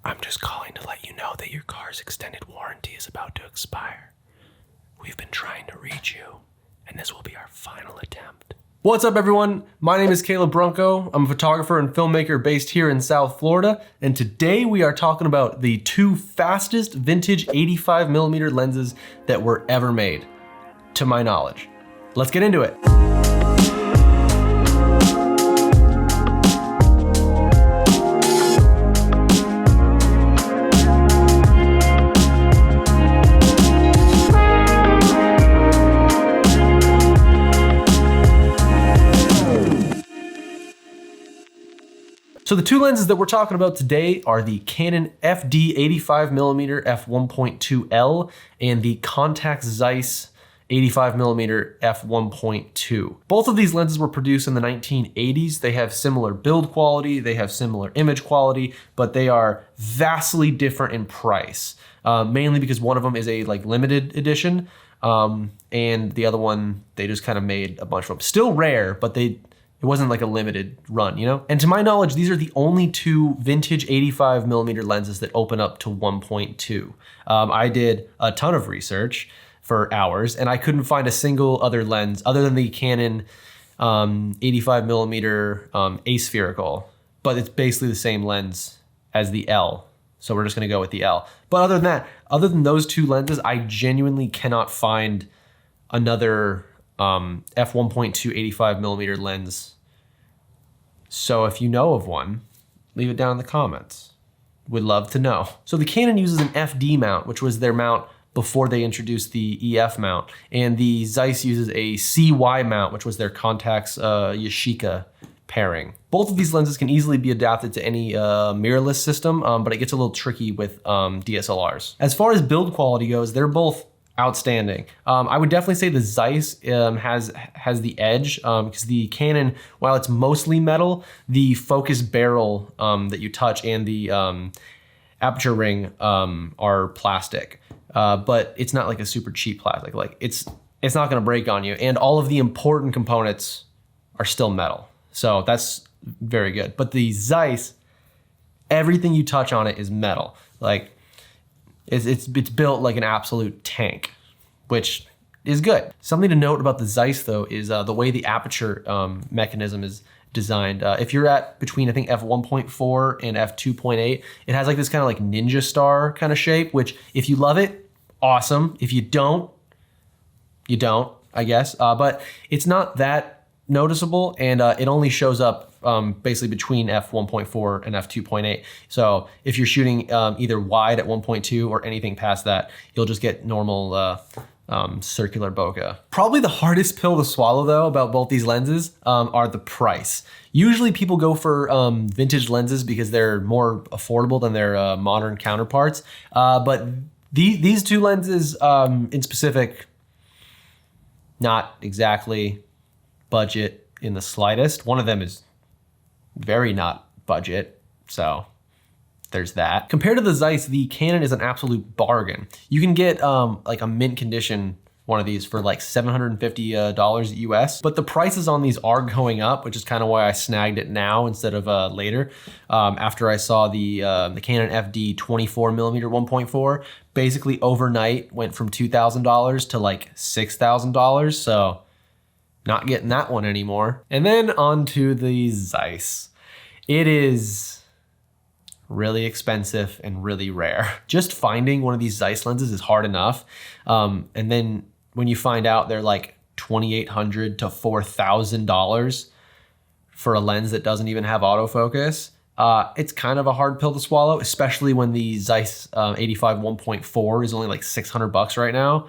I'm just calling to let you know that your car's extended warranty is about to expire. We've been trying to reach you, and this will be our final attempt. What's up, everyone? My name is Caleb Brunco. I'm a photographer and filmmaker based here in South Florida, and today we are talking about the two fastest vintage 85mm lenses that were ever made, to my knowledge. Let's get into it. So the two lenses that we're talking about today are the Canon FD 85mm f1.2L and the Contax Zeiss 85mm f1.2. Both of these lenses were produced in the 1980s. They have similar build quality, they have similar image quality, but they are vastly different in price. Mainly because one of them is a limited edition, and the other one, they just kind of made a bunch of them. Still rare, but it wasn't like a limited run, you know? And to my knowledge, these are the only two vintage 85mm lenses that open up to 1.2. I did a ton of research for hours, and I couldn't find a single other lens other than the Canon 85mm aspherical, but it's basically the same lens as the L. So we're just gonna go with the L. But other than that, other than those two lenses, I genuinely cannot find another f1.2 85mm lens. So if you know of one, leave it down in the comments. Would love to know. So the Canon uses an FD mount, which was their mount before they introduced the EF mount. And the Zeiss uses a CY mount, which was their Contax Yashica pairing. Both of these lenses can easily be adapted to any mirrorless system, but it gets a little tricky with DSLRs. As far as build quality goes, they're both outstanding. I would definitely say the Zeiss has the edge because the Canon, while it's mostly metal, the focus barrel that you touch and the aperture ring are plastic, but it's not like a super cheap plastic. Like it's not gonna break on you, and all of the important components are still metal. So that's very good. But the Zeiss, everything you touch on it is metal. Like it's built like an absolute tank, which is good. Something to note about the Zeiss though is the way the aperture mechanism is designed. If you're at between, I think, f1.4 and f2.8, it has like this kind of like ninja star kind of shape, which if you love it, awesome. If you don't, you don't, I guess. But it's not that noticeable, and it only shows up basically between f1.4 and f2.8. So if you're shooting either wide at 1.2 or anything past that, you'll just get normal circular bokeh. Probably the hardest pill to swallow though about both these lenses are the price. Usually people go for vintage lenses because they're more affordable than their modern counterparts. But these two lenses in specific, not exactly budget in the slightest. One of them is very not budget, so there's that. Compared to the Zeiss, the Canon is an absolute bargain. You can get like a mint condition one of these for like $750 US, but the prices on these are going up, which is kind of why I snagged it now instead of later. After I saw the Canon FD 24mm 1.4, basically overnight went from $2,000 to like $6,000, so not getting that one anymore. And then on to the Zeiss. It is really expensive and really rare. Just finding one of these Zeiss lenses is hard enough. And then when you find out they're like $2,800 to $4,000 for a lens that doesn't even have autofocus, it's kind of a hard pill to swallow, especially when the Zeiss 85 1.4 is only like $600 right now.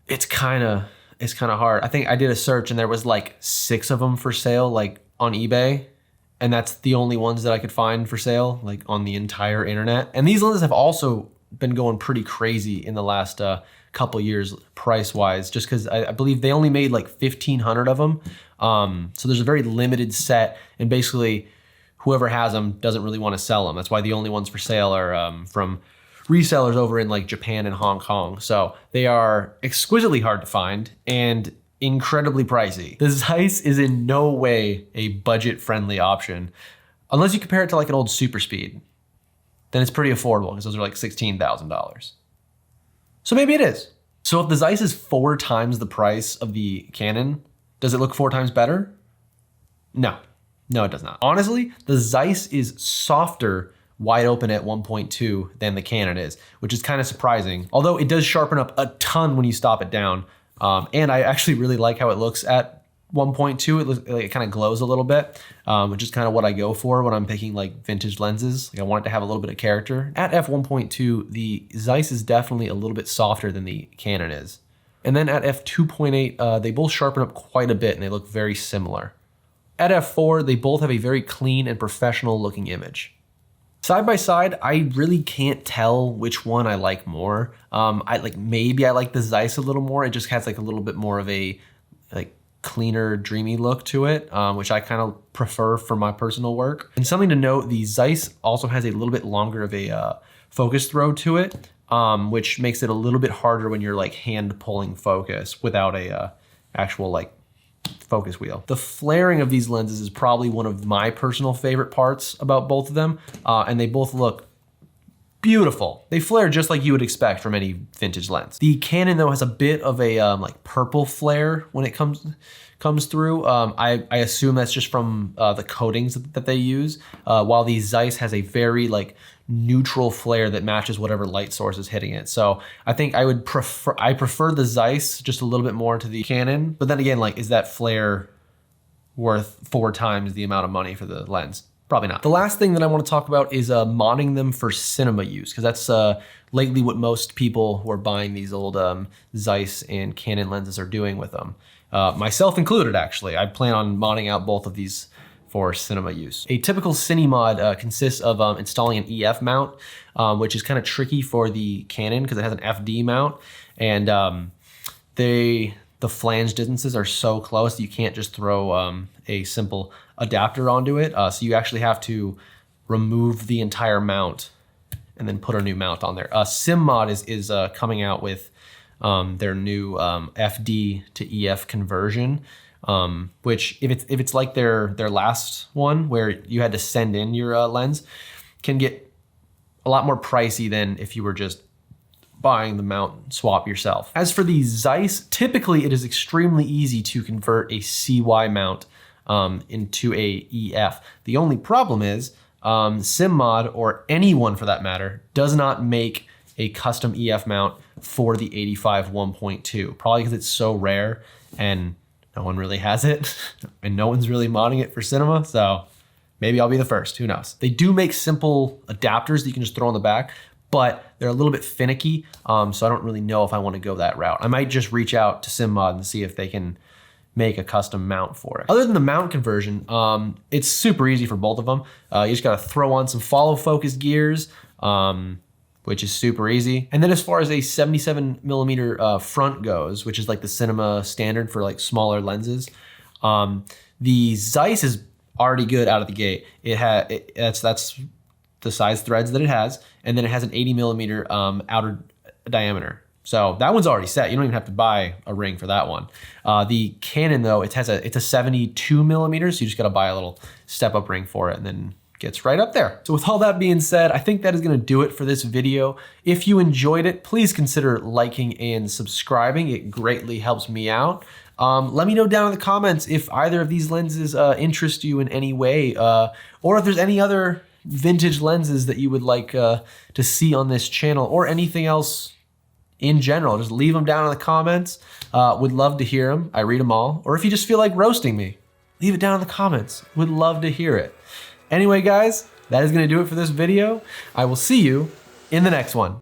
It's kind of hard. I think I did a search and there was like 6 of them for sale, like on eBay. And that's the only ones that I could find for sale, like on the entire internet. And these lenses have also been going pretty crazy in the last couple years price-wise, just because I believe they only made like 1,500 of them. So there's a very limited set, and basically whoever has them doesn't really want to sell them. That's why the only ones for sale are from resellers over in like Japan and Hong Kong. So they are exquisitely hard to find and incredibly pricey. The Zeiss is in no way a budget-friendly option, unless you compare it to like an old Super Speed. then it's pretty affordable because those are like $16,000. So maybe it is. So if the Zeiss is 4 times the price of the Canon, does it look 4 times better? No, it does not. Honestly, the Zeiss is softer wide open at 1.2 than the Canon is, which is kind of surprising. Although it does sharpen up a ton when you stop it down. And I actually really like how it looks at 1.2. It looks like it kind of glows a little bit, which is kind of what I go for when I'm picking like vintage lenses. Like I want it to have a little bit of character. At f1.2, the Zeiss is definitely a little bit softer than the Canon is. And then at f2.8, they both sharpen up quite a bit and they look very similar. At f4, they both have a very clean and professional looking image. Side by side, I really can't tell which one I like more. Maybe I like the Zeiss a little more. It just has like a little bit more of a like cleaner, dreamy look to it, which I kind of prefer for my personal work. And something to note, the Zeiss also has a little bit longer of a focus throw to it, which makes it a little bit harder when you're like hand pulling focus without a actual like focus wheel. The flaring of these lenses is probably one of my personal favorite parts about both of them, and they both look beautiful. They flare just like you would expect from any vintage lens. The Canon though has a bit of a like purple flare when it comes through. I assume that's just from the coatings that they use, while the Zeiss has a very like neutral flare that matches whatever light source is hitting it. So I think I prefer the Zeiss just a little bit more to the Canon, but then again, like, is that flare worth 4 times the amount of money for the lens? Probably not. The last thing that I want to talk about is modding them for cinema use, because that's lately what most people who are buying these old Zeiss and Canon lenses are doing with them. Myself included, actually. I plan on modding out both of these for cinema use. A typical cine mod consists of installing an EF mount, which is kind of tricky for the Canon because it has an FD mount, and the flange distances are so close that you can't just throw a simple adapter onto it. So you actually have to remove the entire mount and then put a new mount on there. SimMod is coming out with their new FD to EF conversion, which if it's like their last one where you had to send in your lens, can get a lot more pricey than if you were just buying the mount swap yourself. As for the Zeiss, typically it is extremely easy to convert a CY mount into a EF. The only problem is SimMod, or anyone for that matter, does not make a custom EF mount for the 85 1.2, probably because it's so rare and no one really has it and no one's really modding it for cinema. So maybe I'll be the first, who knows? They do make simple adapters that you can just throw on the back, but they're a little bit finicky. So I don't really know if I want to go that route. I might just reach out to SimMod and see if they can make a custom mount for it. Other than the mount conversion, it's super easy for both of them. You just gotta throw on some follow focus gears, which is super easy. And then as far as a 77mm front goes, which is like the cinema standard for like smaller lenses, the Zeiss is already good out of the gate. That's the size threads that it has, and then it has an 80mm outer diameter. So that one's already set. You don't even have to buy a ring for that one. The Canon though, it's a 72mm, so you just gotta buy a little step up ring for it, and then gets right up there. So with all that being said, I think that is gonna do it for this video. If you enjoyed it, please consider liking and subscribing. It greatly helps me out. Let me know down in the comments if either of these lenses interest you in any way, or if there's any other vintage lenses that you would like to see on this channel, or anything else in general. Just leave them down in the comments. Would love to hear them. I read them all. Or if you just feel like roasting me, leave it down in the comments. Would love to hear it. Anyway, guys, that is going to do it for this video. I will see you in the next one.